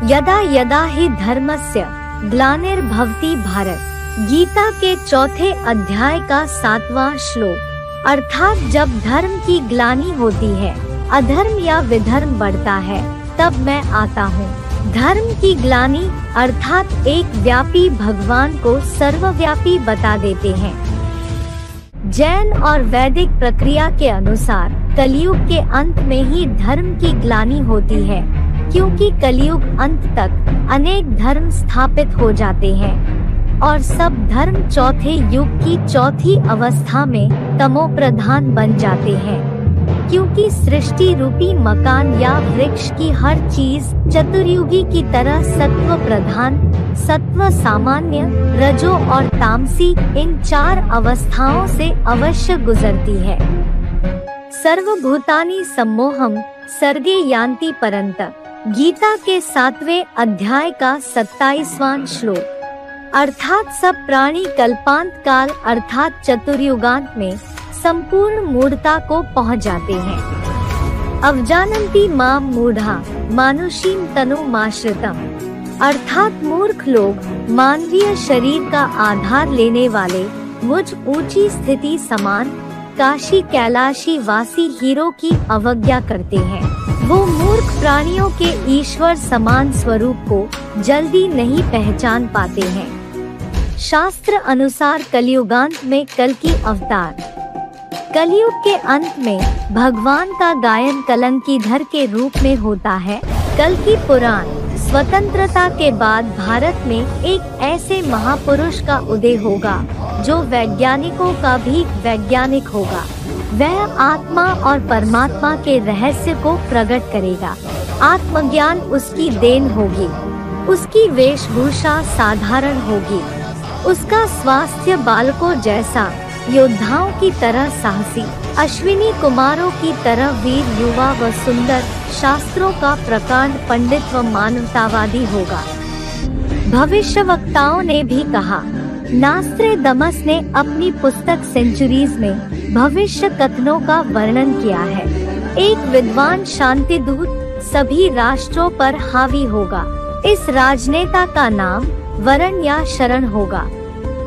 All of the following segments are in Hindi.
यदा यदा हि धर्मस्य ग्लानिर्भवति भारत। गीता के चौथे अध्याय का 7वां श्लोक। अर्थात जब धर्म की ग्लानि होती है, अधर्म या विधर्म बढ़ता है, तब मैं आता हूँ। धर्म की ग्लानि अर्थात एक व्यापी भगवान को सर्वव्यापी बता देते हैं। जैन और वैदिक प्रक्रिया के अनुसार कलयुग के अंत में ही धर्म की ग्लानि होती है, क्योंकि कलयुग अंत तक अनेक धर्म स्थापित हो जाते हैं और सब धर्म चौथे युग की चौथी अवस्था में तमो प्रधान बन जाते हैं। क्योंकि सृष्टि रूपी मकान या वृक्ष की हर चीज चतुर्युगी की तरह सत्व प्रधान, सत्व सामान्य, रजो और तामसी इन 4 अवस्थाओं से अवश्य गुजरती है। सर्वभूतानि सम्मोहम सर्गे यान्ति परन्तप। गीता के 7वें अध्याय का 27वां श्लोक। अर्थात सब प्राणी कल्पांत काल अर्थात चतुर्युगांत में संपूर्ण मूढ़ता को पहुंच जाते हैं। अवजानन्ति मां मूढ़ा मानुषीं तनुमाश्रितम्। अर्थात मूर्ख लोग मानवीय शरीर का आधार लेने वाले मुझ ऊंची स्थिति समान काशी कैलाशी वासी हीरो की अवज्ञा करते हैं। वो मूर्ख प्राणियों के ईश्वर समान स्वरूप को जल्दी नहीं पहचान पाते हैं। शास्त्र अनुसार कलयुगांत में कल की अवतार। कलयुग के अंत में भगवान का गायन कलंकीधर के रूप में होता है। कल की पुराण। स्वतंत्रता के बाद भारत में एक ऐसे महापुरुष का उदय होगा जो वैज्ञानिकों का भी वैज्ञानिक होगा। वह आत्मा और परमात्मा के रहस्य को प्रकट करेगा। आत्मज्ञान उसकी देन होगी। उसकी वेशभूषा साधारण होगी। उसका स्वास्थ्य बालकों जैसा, योद्धाओं की तरह साहसी, अश्विनी कुमारों की तरह वीर, युवा व सुंदर, शास्त्रों का प्रकांड पंडित व मानवतावादी होगा। भविष्यवक्ताओं ने भी कहा। नास्ट्रेडमस ने अपनी पुस्तक सेंचुरीज में भविष्य कथनों का वर्णन किया है। एक विद्वान शांति दूत सभी राष्ट्रों पर हावी होगा। इस राजनेता का नाम वरण या शरण होगा।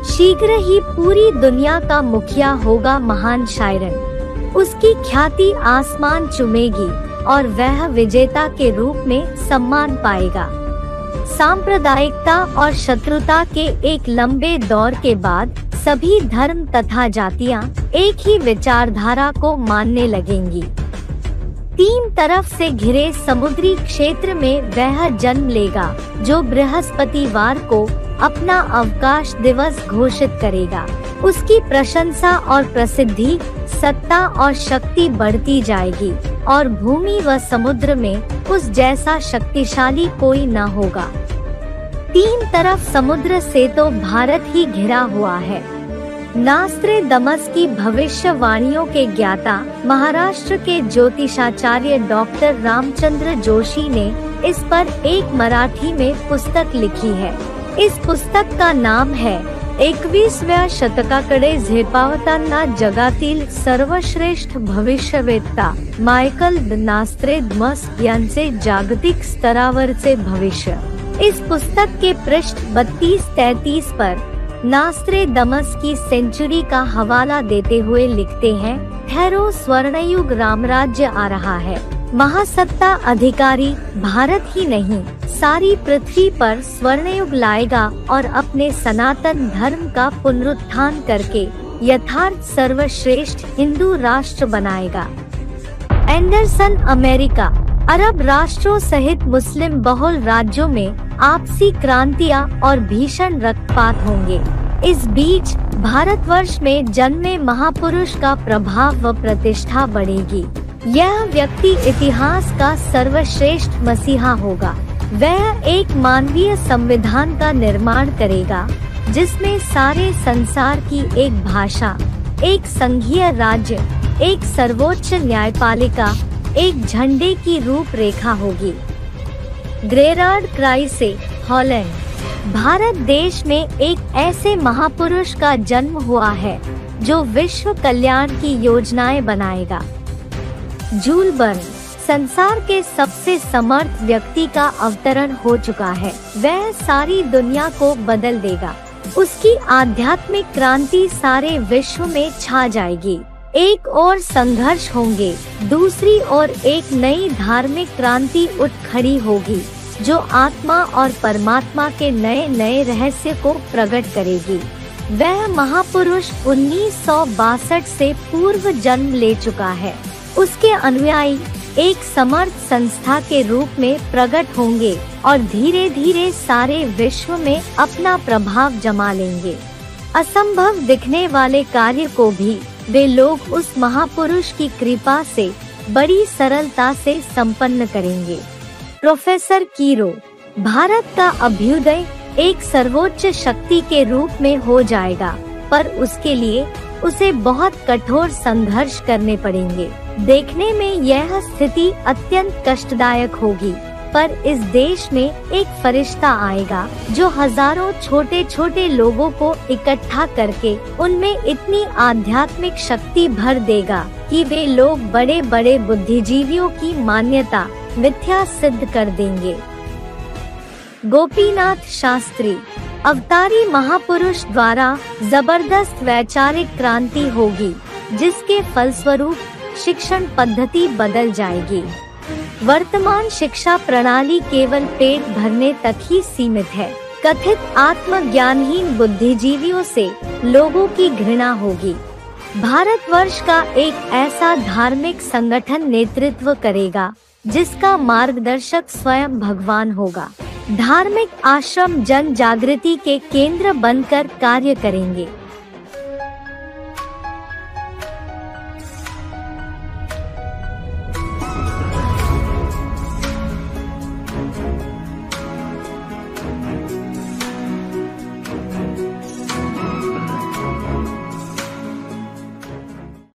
शीघ्र ही पूरी दुनिया का मुखिया होगा महान शायरन। उसकी ख्याति आसमान चूमेगी और वह विजेता के रूप में सम्मान पाएगा। सांप्रदायिकता और शत्रुता के एक लंबे दौर के बाद सभी धर्म तथा जातियां एक ही विचारधारा को मानने लगेंगी। 3 तरफ से घिरे समुद्री क्षेत्र में वह जन्म लेगा जो बृहस्पतिवार को अपना अवकाश दिवस घोषित करेगा। उसकी प्रशंसा और प्रसिद्धि, सत्ता और शक्ति बढ़ती जाएगी और भूमि व समुद्र में उस जैसा शक्तिशाली कोई न होगा। 3 तरफ समुद्र से तो भारत ही घिरा हुआ है। नास्ट्रेडमस की भविष्यवाणियों के ज्ञाता महाराष्ट्र के ज्योतिषाचार्य डॉक्टर रामचंद्र जोशी ने इस पर एक मराठी में पुस्तक लिखी है। इस पुस्तक का नाम है 21व्या शतकाकडे झेपावताना जगातील सर्वश्रेष्ठ भविष्यवेत्ता मायकल नास्ट्रेडमस यांचे जागतिक स्तरावरचे भविष्य। इस पुस्तक के पृष्ठ 32-33 पर नास्ट्रेडमस की सेंचुरी का हवाला देते हुए लिखते हैं, ठहरो स्वर्णयुग रामराज्य आ रहा है। महासत्ता अधिकारी भारत ही नहीं सारी पृथ्वी पर स्वर्णयुग लाएगा और अपने सनातन धर्म का पुनरुत्थान करके यथार्थ सर्वश्रेष्ठ हिंदू राष्ट्र बनाएगा। एंडरसन। अमेरिका, अरब राष्ट्रों सहित मुस्लिम बहुल राज्यों में आपसी क्रांतियां और भीषण रक्तपात होंगे। इस बीच भारतवर्ष में जन्मे महापुरुष का प्रभाव व प्रतिष्ठा बढ़ेगी। यह व्यक्ति इतिहास का सर्वश्रेष्ठ मसीहा होगा। वह एक मानवीय संविधान का निर्माण करेगा जिसमें सारे संसार की एक भाषा, एक संघीय राज्य, एक सर्वोच्च न्यायपालिका, एक झंडे की रूपरेखा होगी। Gerard क्राइसे, Holland. भारत देश में एक ऐसे महापुरुष का जन्म हुआ है जो विश्व कल्याण की योजनाएं बनाएगा। जूल वर्न। संसार के सबसे समर्थ व्यक्ति का अवतरण हो चुका है। वह सारी दुनिया को बदल देगा। उसकी आध्यात्मिक क्रांति सारे विश्व में छा जाएगी। एक और संघर्ष होंगे, दूसरी ओर एक नई धार्मिक क्रांति उठ खड़ी होगी जो आत्मा और परमात्मा के नए नए रहस्य को प्रकट करेगी। वह महापुरुष 1962 से पूर्व जन्म ले चुका है। उसके अनुयायी एक समर्थ संस्था के रूप में प्रकट होंगे और धीरे धीरे सारे विश्व में अपना प्रभाव जमा लेंगे। असंभव दिखने वाले कार्य को भी वे लोग उस महापुरुष की कृपा से बड़ी सरलता से संपन्न करेंगे। प्रोफेसर कीरो, भारत का अभ्युदय एक सर्वोच्च शक्ति के रूप में हो जाएगा, पर उसके लिए उसे बहुत कठोर संघर्ष करने पड़ेंगे। देखने में यह स्थिति अत्यंत कष्टदायक होगी, पर इस देश में एक फरिश्ता आएगा जो हजारों छोटे छोटे लोगों को इकट्ठा करके उनमें इतनी आध्यात्मिक शक्ति भर देगा कि वे लोग बड़े बड़े बुद्धिजीवियों की मान्यता मिथ्या सिद्ध कर देंगे। गोपीनाथ शास्त्री, अवतारी महापुरुष द्वारा जबरदस्त वैचारिक क्रांति होगी जिसके फलस्वरूप शिक्षण पद्धति बदल जाएगी। वर्तमान शिक्षा प्रणाली केवल पेट भरने तक ही सीमित है। कथित आत्मज्ञानहीन बुद्धिजीवियों से लोगों की घृणा होगी। भारतवर्ष का एक ऐसा धार्मिक संगठन नेतृत्व करेगा जिसका मार्गदर्शक स्वयं भगवान होगा। धार्मिक आश्रम जन जागृति के केंद्र बनकर कार्य करेंगे।